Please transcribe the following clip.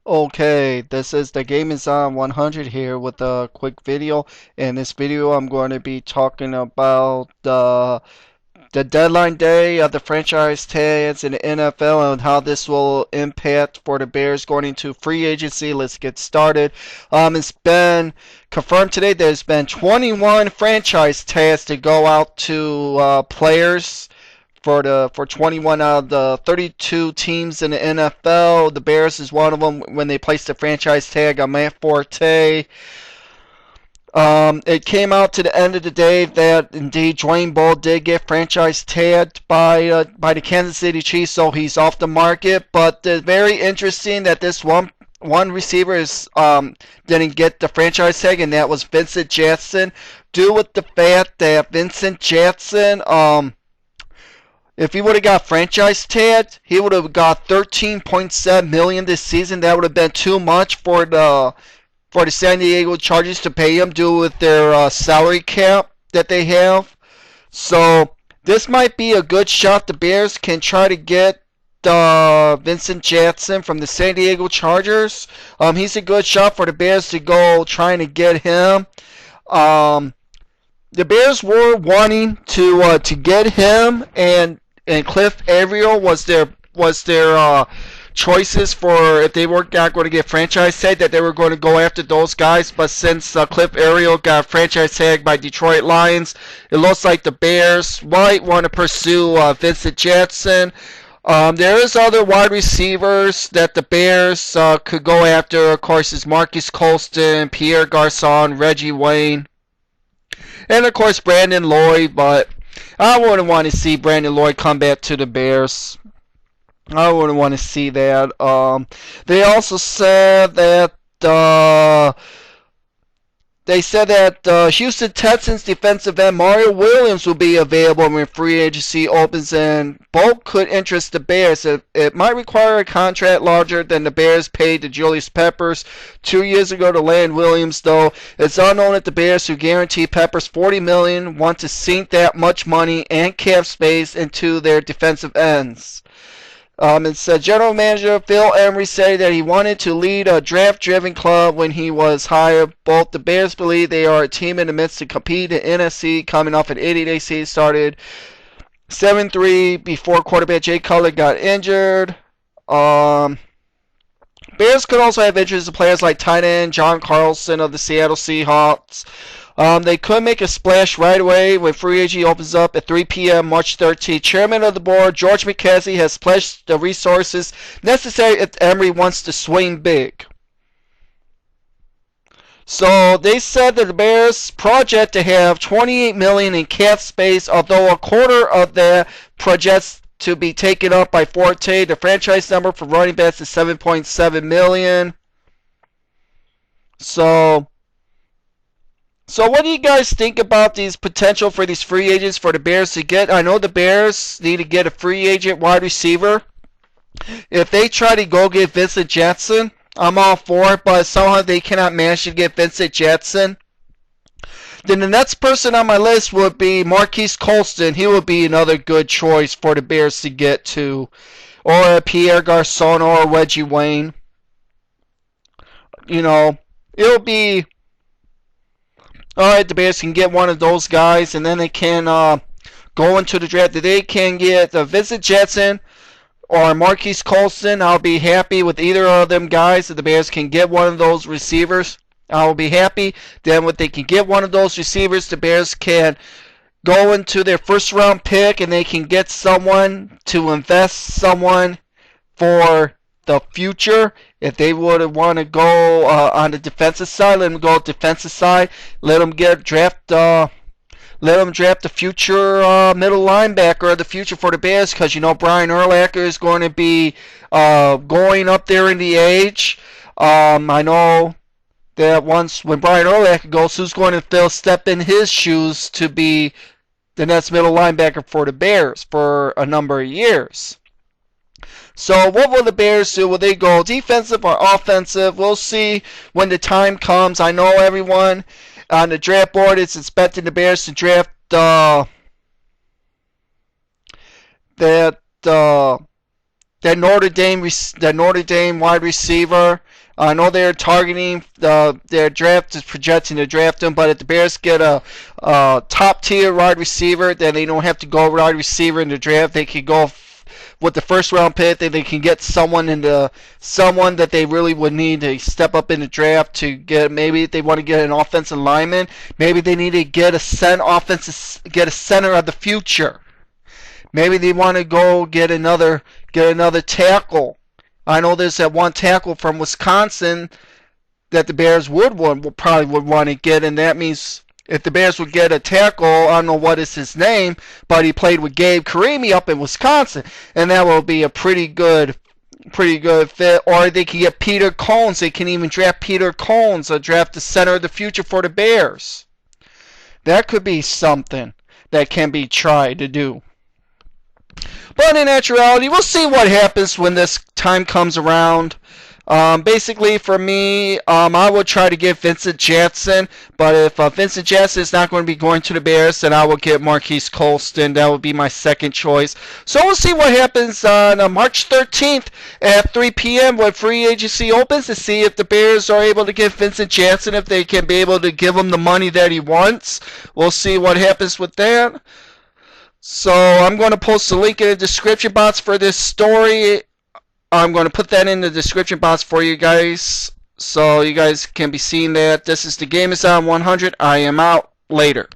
Okay, this is the Game is on 100 here with a quick video. In this video, I'm going to be talking about the deadline day of the franchise tags in the NFL and how this will impact for the Bears going into free agency. Let's get started. It's been confirmed today there's been 21 franchise tags to go out to players for 21 out of the 32 teams in the NFL. The Bears is one of them when they placed the franchise tag on Matt Forte. It came out to the end of the day that indeed Dwayne Bowe did get franchise tagged by the Kansas City Chiefs, so he's off the market. But it's very interesting that this one receiver is didn't get the franchise tag, and that was Vincent Jackson, due with the fact that Vincent Jackson if he would have got franchise tagged, he would have got 13.7 million this season. That would have been too much for the San Diego Chargers to pay him due with their salary cap that they have. So this might be a good shot. The Bears can try to get Vincent Jackson from the San Diego Chargers. He's a good shot for the Bears to go trying to get him. The Bears were wanting to get him, and Cliff Averill was their choices for if they weren't not going to get franchise tag, that they were going to go after those guys. But since Cliff Averill got franchise tagged by Detroit Lions, it looks like the Bears might want to pursue Vincent Jackson. There is other wide receivers that the Bears could go after. Of course, is Marcus Colston, Pierre Garçon, Reggie Wayne, and of course Brandon Lloyd. But I wouldn't want to see Brandon Lloyd come back to the Bears. I wouldn't want to see that. They also said that Houston Texans defensive end Mario Williams will be available when free agency opens, and both could interest the Bears. It might require a contract larger than the Bears paid to Julius Peppers 2 years ago to land Williams, though. It's unknown if the Bears, who guaranteed Peppers $40 million, want to sink that much money and cap space into their defensive ends. It's General Manager Phil Emery said that he wanted to lead a draft-driven club when he was hired. Both the Bears believe they are a team in the midst to compete in NFC, coming off an 80-day season started 7-3 before quarterback Jay Cutler got injured. Bears could also have interest in players like tight end John Carlson of the Seattle Seahawks. They could make a splash right away when free agency opens up at 3 p.m. March 13th. Chairman of the board, George McKenzie, has pledged the resources necessary if Emery wants to swing big. So they said that the Bears project to have $28 million in cap space, although a quarter of that projects to be taken up by Forte. The franchise number for running backs is $7.7 million. So what do you guys think about these potential for these free agents for the Bears to get? I know the Bears need to get a free agent wide receiver. If they try to go get Vincent Jackson, I'm all for it, but somehow they cannot manage to get Vincent Jackson. Then the next person on my list would be Marquise Colston. He would be another good choice for the Bears to get to. Or Pierre Garçon or Reggie Wayne. It'll be alright, the Bears can get one of those guys, and then they can go into the draft. If they can get Vincent Jackson or Marquise Colston, I'll be happy with either of them guys. If the Bears can get one of those receivers, I'll be happy. Then if they can get one of those receivers, the Bears can go into their first round pick, and they can get someone to invest someone for the future. If they would want to go on the defensive side, let them go defensive side. Let them draft the future middle linebacker of the future for the Bears, because Brian Urlacher is going to be going up there in the age. I know that when Brian Urlacher goes, who's going to step in his shoes to be the next middle linebacker for the Bears for a number of years. So what will the Bears do? Will they go defensive or offensive? We'll see when the time comes. I know everyone on the draft board is expecting the Bears to draft that Notre Dame wide receiver. I know they're targeting their draft is projecting to draft him, but if the Bears get a top tier wide receiver, then they don't have to go wide receiver in the draft. They can go with the first round pick. They can get someone that they really would need to step up in the draft to get. Maybe if they want to get an offensive lineman, maybe they need to get a center of the future. Maybe they want to go get another tackle. I know there's that one tackle from Wisconsin that the Bears probably would want to get, and that means if the Bears would get a tackle, I don't know what is his name, but he played with Gabe Carimi up in Wisconsin, and that will be a pretty good fit. Or they can get Peter Cones. They can even draft Peter Cones or draft the center of the future for the Bears. That could be something that can be tried to do. But in actuality, we'll see what happens when this time comes around. Basically, for me, I will try to get Vincent Jansen, but if Vincent Jansen is not going to be going to the Bears, then I will get Marquise Colston. That would be my second choice. So we'll see what happens on March 13th at 3 p.m. when free agency opens to see if the Bears are able to get Vincent Jansen, if they can be able to give him the money that he wants. We'll see what happens with that. So I'm going to post a link in the description box for this story. I'm going to put that in the description box for you guys, so you guys can be seeing that. This is the Game Is On 100. I am out. Later.